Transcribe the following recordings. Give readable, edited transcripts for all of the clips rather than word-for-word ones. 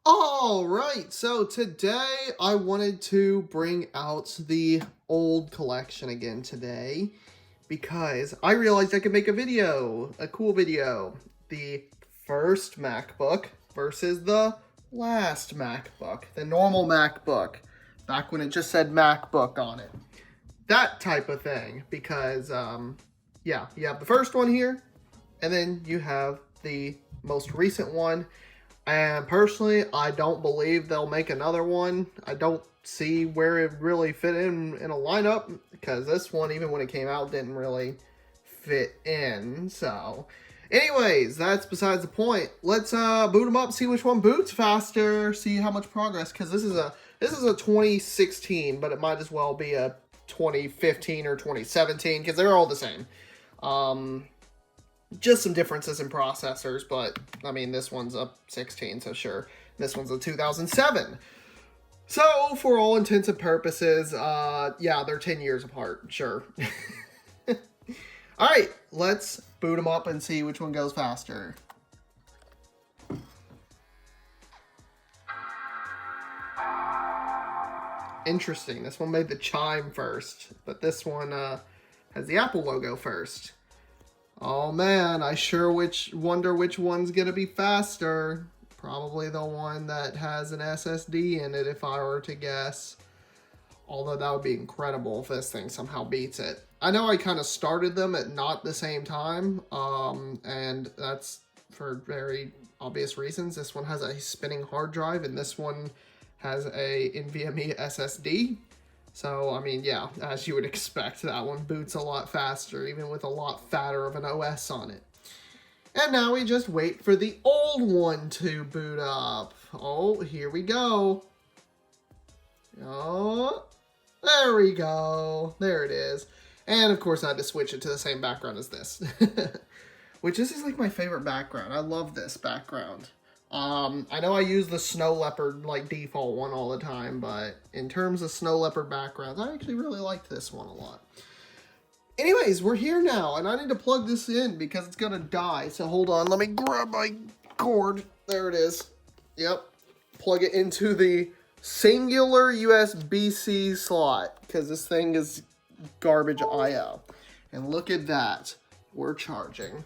All right, so today I wanted to bring out the old collection again today because I realized I could make a cool video. The first MacBook versus the last MacBook, the normal MacBook, back when it just said MacBook on it. That type of thing because, yeah, you have the first one here, and then you have the most recent one. And personally, I don't believe they'll make another one. I don't see where it really fit in a lineup because this one, even when it came out, didn't really fit in. So, anyways, that's besides the point. Let's boot them up, see which one boots faster, see how much progress. Because this is a 2016, but it might as well be a 2015 or 2017 because they're all the same. Just some differences in processors, but I mean, this one's a 16, so sure. This one's a 2007. So, for all intents and purposes, yeah, they're 10 years apart, sure. Alright, let's boot them up and see which one goes faster. Interesting, this one made the chime first, but this one has the Apple logo first. Oh man, I sure wonder which one's gonna be faster. Probably the one that has an SSD in it, if I were to guess. Although that would be incredible if this thing somehow beats it. I know I kind of started them at not the same time, and that's for very obvious reasons. This one has a spinning hard drive, and this one has a NVMe SSD. So, I mean, yeah, as you would expect, that one boots a lot faster, even with a lot fatter of an OS on it. And now we just wait for the old one to boot up. Oh, here we go. Oh, there we go. There it is. And, of course, I had to switch it to the same background as this. Which, this is, like, my favorite background. I love this background. I know I use the snow leopard like default one all the time, but in terms of snow leopard backgrounds, I actually really liked this one a lot. Anyways, we're here now, and I need to plug this in because it's gonna die. So hold on, let me grab my cord. There it is. Yep. Plug it into the singular USB-C slot because this thing is garbage IO. And look at that. We're charging.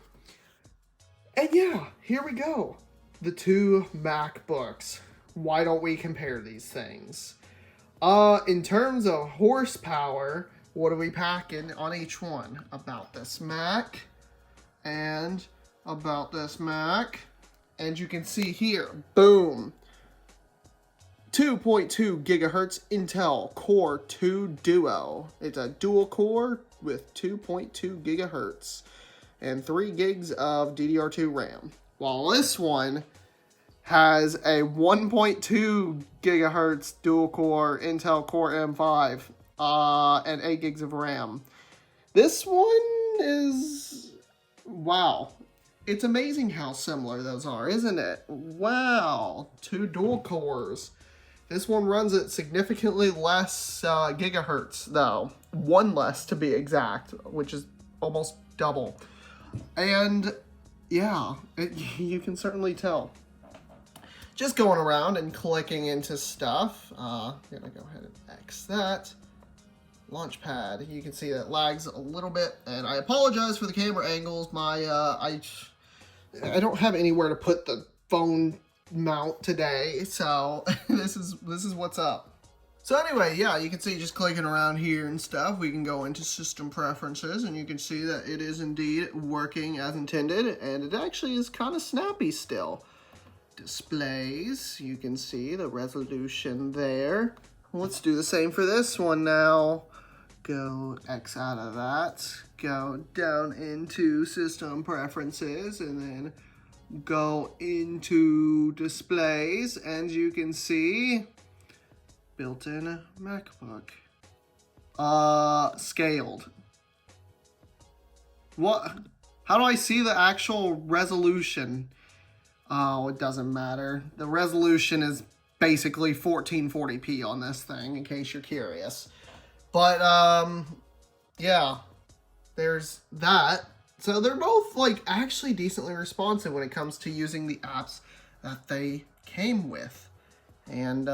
And yeah, here we go. The two MacBooks. Why don't we compare these things? In terms of horsepower, what are we packing on each one? About this Mac and about this Mac. And you can see here, boom. 2.2 gigahertz Intel Core 2 Duo. It's a dual core with 2.2 gigahertz and 3 gigs of DDR2 RAM. While this one has a 1.2 gigahertz dual core Intel Core M5 and 8 gigs of RAM. This one is, wow. It's amazing how similar those are, isn't it? Wow, 2 dual cores. This one runs at significantly less gigahertz, though. 1 less to be exact, which is almost double. And yeah, you can certainly tell. Just going around and clicking into stuff. I'm gonna go ahead and X that. Launchpad. You can see that it lags a little bit, and I apologize for the camera angles. I don't have anywhere to put the phone mount today, so this is what's up. So anyway, yeah, you can see just clicking around here and stuff, we can go into system preferences, and you can see that it is indeed working as intended, and it actually is kind of snappy still. Displays, you can see the resolution there. Let's do the same for this one now. Go X out of that, go down into system preferences, and then go into displays, and you can see built-in MacBook. Scaled. What? How do I see the actual resolution? Oh, it doesn't matter. The resolution is basically 1440p on this thing, in case you're curious. But, yeah, there's that. So they're both, like, actually decently responsive when it comes to using the apps that they came with. And,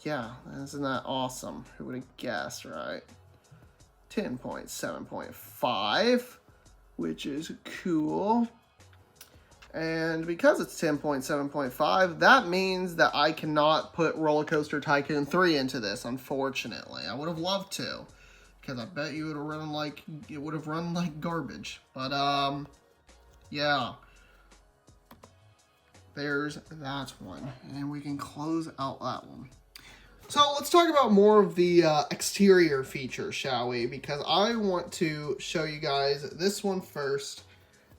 yeah, isn't that awesome? Who would have guessed, right? 10.7.5, which is cool. And because it's 10.7.5, that means that I cannot put Roller Coaster Tycoon 3 into this, unfortunately. I would have loved to, because I bet you it would have run like garbage. But, yeah. There's that one. And we can close out that one. So let's talk about more of the exterior features, shall we? Because I want to show you guys this one first.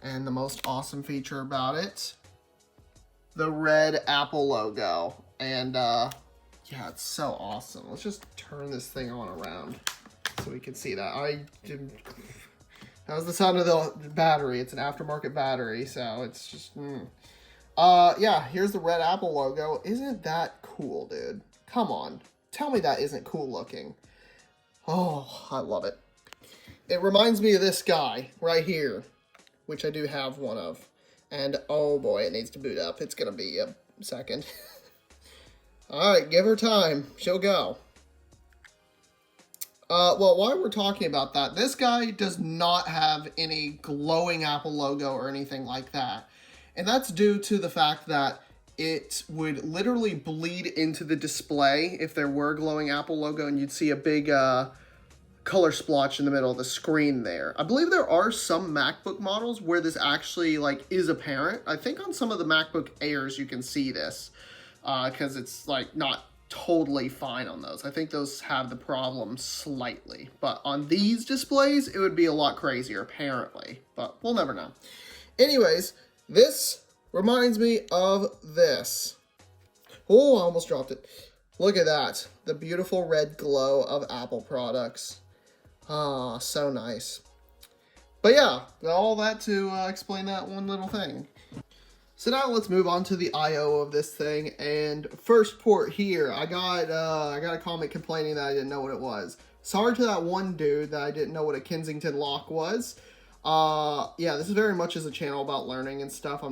And the most awesome feature about it, the red Apple logo. And, yeah, it's so awesome. Let's just turn this thing on around so we can see that. That was the sound of the battery. It's an aftermarket battery, so it's just, yeah, here's the red Apple logo. Isn't that cool, dude? Come on. Tell me that isn't cool looking. Oh, I love it. It reminds me of this guy right here, which I do have one of. And, oh boy, it needs to boot up. It's going to be a second. Alright, give her time. She'll go. Well, while we're talking about that, this guy does not have any glowing Apple logo or anything like that. And that's due to the fact that it would literally bleed into the display if there were glowing Apple logo, and you'd see a big, color splotch in the middle of the screen there. I believe there are some MacBook models where this actually is apparent. I think on some of the MacBook Airs you can see this because it's not totally fine on those. I think those have the problem slightly, but on these displays it would be a lot crazier apparently, but we'll never know. Anyways, this reminds me of this. Oh, I almost dropped it. Look at that. The beautiful red glow of Apple products. Ah, so nice. But yeah, all that to explain that one little thing. So now let's move on to the I/O of this thing. And first port here, I got a comment complaining that I didn't know what it was. Sorry to that one dude that I didn't know what a Kensington lock was. Yeah, this is very much as a channel about learning and stuff.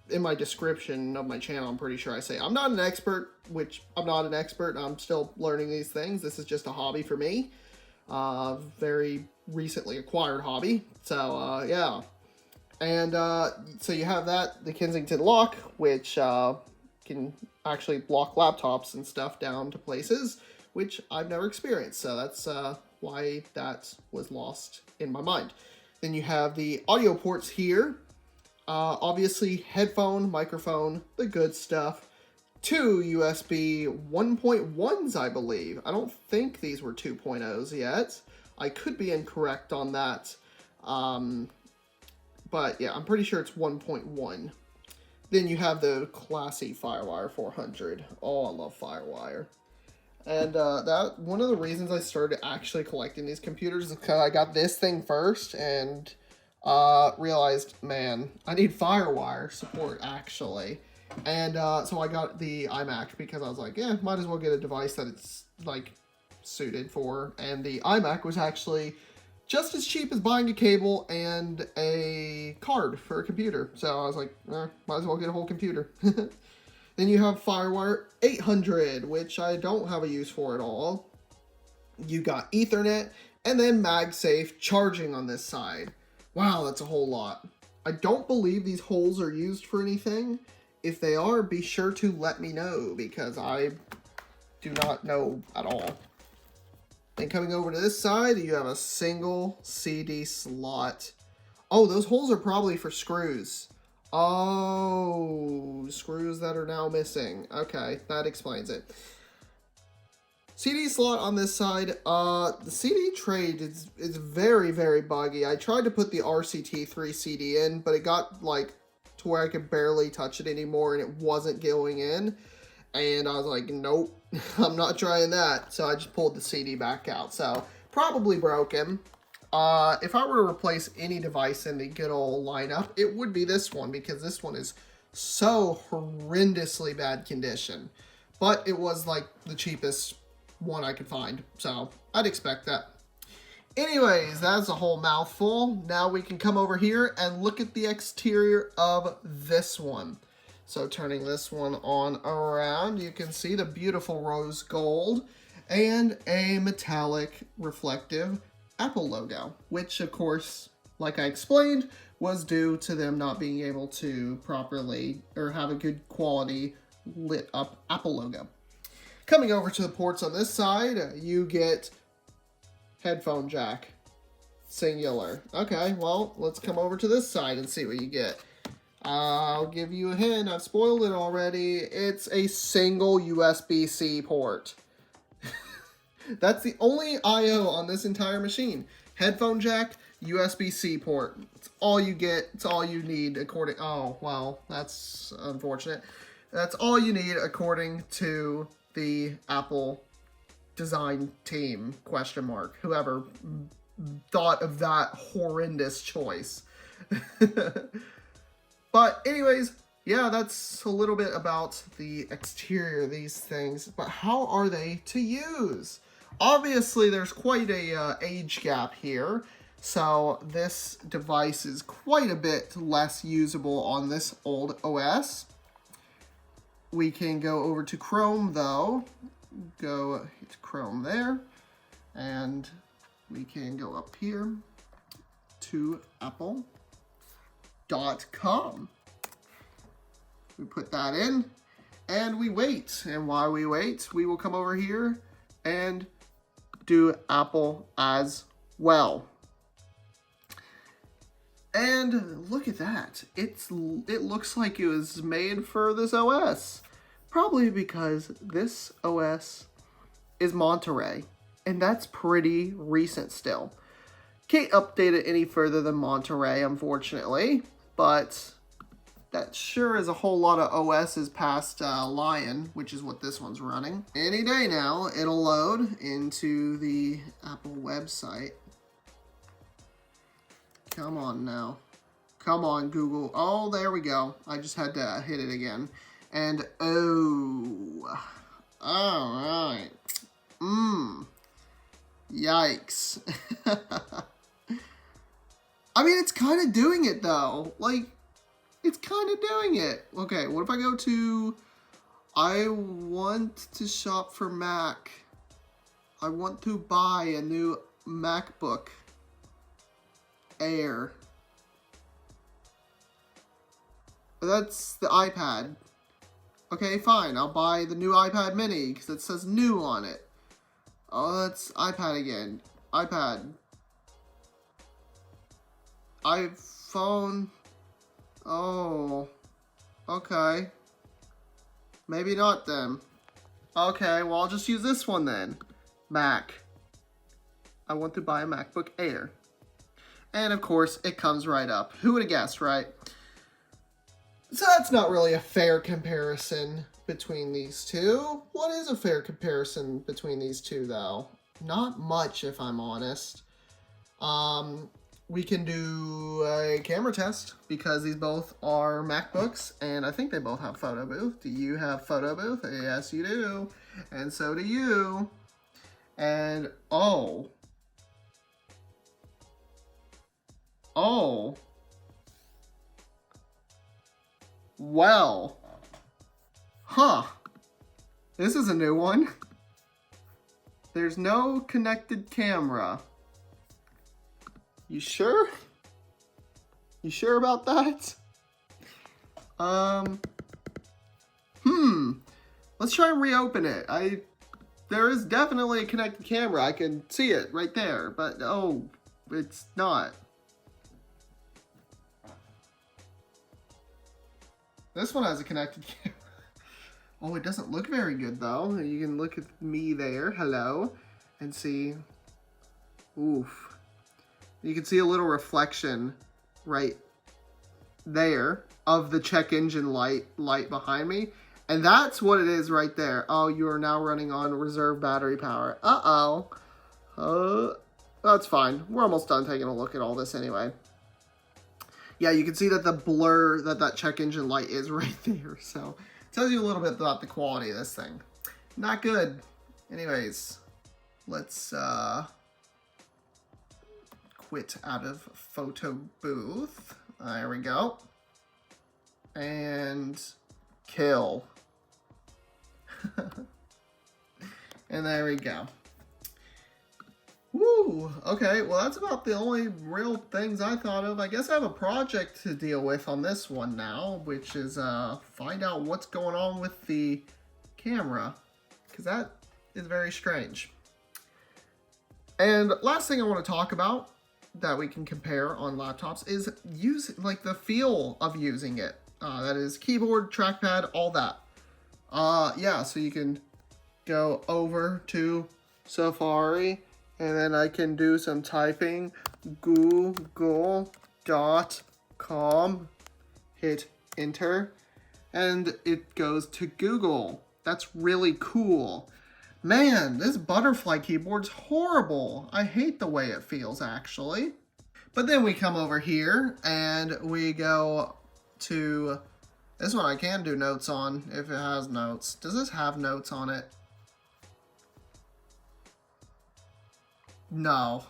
In my description of my channel, I'm pretty sure I say I'm not an expert, which I'm not an expert. I'm still learning these things. This is just a hobby for me. Very recently acquired hobby. So, yeah. And, so you have that, the Kensington lock, which, can actually lock laptops and stuff down to places, which I've never experienced. So that's, why that was lost in my mind. Then you have the audio ports here. Obviously, headphone, microphone, the good stuff. 2 USB 1.1s, I believe. I don't think these were 2.0s yet. I could be incorrect on that. But yeah, I'm pretty sure it's 1.1. Then you have the classy Firewire 400. Oh, I love Firewire. And that one of the reasons I started actually collecting these computers is because I got this thing first and realized, man, I need Firewire support actually. And so I got the iMac because I was like, yeah, might as well get a device that it's suited for. And the iMac was actually just as cheap as buying a cable and a card for a computer. So I was like, might as well get a whole computer. Then you have Firewire 800, which I don't have a use for at all. You got Ethernet and then MagSafe charging on this side. Wow, that's a whole lot. I don't believe these holes are used for anything. If they are, be sure to let me know, because I do not know at all. Then coming over to this side, you have a single CD slot. Oh, those holes are probably for screws. Oh, screws that are now missing. Okay, that explains it. CD slot on this side. The CD tray is very, very buggy. I tried to put the RCT3 CD in, but it got to where I could barely touch it anymore and it wasn't going in. And I was like, nope, I'm not trying that. So I just pulled the CD back out. So probably broken. If I were to replace any device in the good old lineup, it would be this one, because this one is so horrendously bad condition. But it was the cheapest one I could find. So I'd expect that. Anyways, that's a whole mouthful. Now we can come over here and look at the exterior of this one. So turning this one on around, you can see the beautiful rose gold and a metallic reflective Apple logo, which of course, like I explained, was due to them not being able to properly or have a good quality lit up Apple logo. Coming over to the ports on this side, you get headphone jack, singular. Okay, well, let's come over to this side and see what you get. I'll give you a hint. I've spoiled it already. It's a single USB-C port. That's the only I/O on this entire machine. Headphone jack, USB-C port. It's all you get. It's all you need according... Oh, well, that's unfortunate. That's all you need according to the Apple design team, question mark. Whoever thought of that horrendous choice. But anyways, yeah, that's a little bit about the exterior of these things. But how are they to use? Obviously, there's quite a age gap here. So this device is quite a bit less usable on this old OS. We can go over to Chrome, though. Go to Chrome there. And we can go up here to Apple.com. We put that in and we wait. And while we wait, we will come over here and do Apple as well. And look at that. It looks like it was made for this OS. Probably because this OS is Monterey. And that's pretty recent still. Can't update it any further than Monterey, unfortunately. But that sure is a whole lot of OSs past Lion, which is what this one's running. Any day now, it'll load into the Apple website. Come on now. Come on, Google. Oh, there we go. I just had to hit it again. And, oh. Alright. Yikes. I mean, it's kind of doing it, though. Like, it's kind of doing it. Okay, what if I go to... I want to shop for Mac. I want to buy a new MacBook Air. That's the iPad. Okay, fine. I'll buy the new iPad mini because it says new on it. Oh, that's iPad again. iPad. iPhone. Oh. Okay. Maybe not then. Okay, well, I'll just use this one then. Mac. I want to buy a MacBook Air. And of course, it comes right up. Who would have guessed, right? So that's not really a fair comparison between these two. What is a fair comparison between these two, though? Not much, if I'm honest. We can do a camera test because these both are MacBooks, and I think they both have photo booth. Do you have photo booth? Yes, you do. And so do you. And, oh. Oh. Well. Huh. This is a new one. There's no connected camera. You sure? You sure about that? Let's try and reopen it. There is definitely a connected camera. I can see it right there, but oh, it's not. This one has a connected camera. Oh, it doesn't look very good though. You can look at me there, hello, and see. Oof. You can see a little reflection right there of the check engine light behind me. And that's what it is right there. Oh, you are now running on reserve battery power. Uh-oh. That's fine. We're almost done taking a look at all this anyway. Yeah, you can see that the blur that check engine light is right there. So it tells you a little bit about the quality of this thing. Not good. Anyways, let's quit out of photo booth. There we go. And kill. And there we go. Woo! Okay, well that's about the only real things I thought of. I guess I have a project to deal with on this one now, which is find out what's going on with the camera, because that is very strange. And last thing I want to talk about that we can compare on laptops is like the feel of using it. That is keyboard, trackpad, all that. Yeah, so you can go over to Safari, and then I can do some typing. Google.com, hit enter, and it goes to Google. That's really cool. Man, this butterfly keyboard's horrible. I hate the way it feels, actually. But then we come over here, and we go to... This one I can do notes on, if it has notes. Does this have notes on it? No.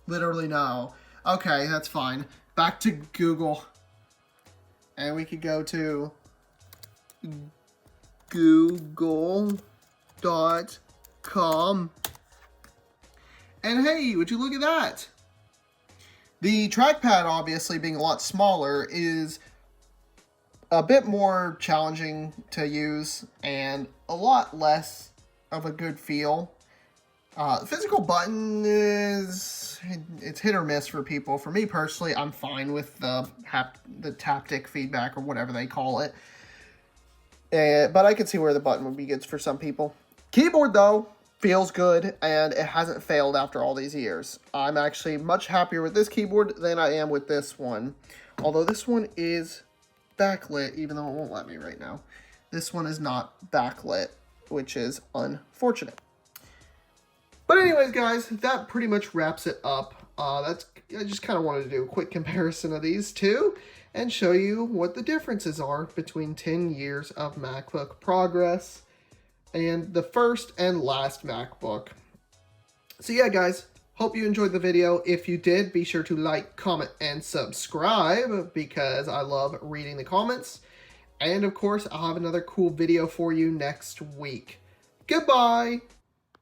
Literally no. Okay, that's fine. Back to Google. And we could go to Google.com. And hey, would you look at that? The trackpad, obviously being a lot smaller, is a bit more challenging to use and a lot less of a good feel. The physical button it's hit or miss for people. For me personally, I'm fine with the taptic feedback or whatever they call it. But I can see where the button would be good for some people. Keyboard, though, feels good, and it hasn't failed after all these years. I'm actually much happier with this keyboard than I am with this one. Although this one is backlit, even though it won't let me right now. This one is not backlit, which is unfortunate. But anyways, guys, that pretty much wraps it up. I just kind of wanted to do a quick comparison of these two and show you what the differences are between 10 years of MacBook progress and the first and last MacBook. So yeah, guys, hope you enjoyed the video. If you did, be sure to like, comment, and subscribe because I love reading the comments. And of course, I'll have another cool video for you next week. Goodbye!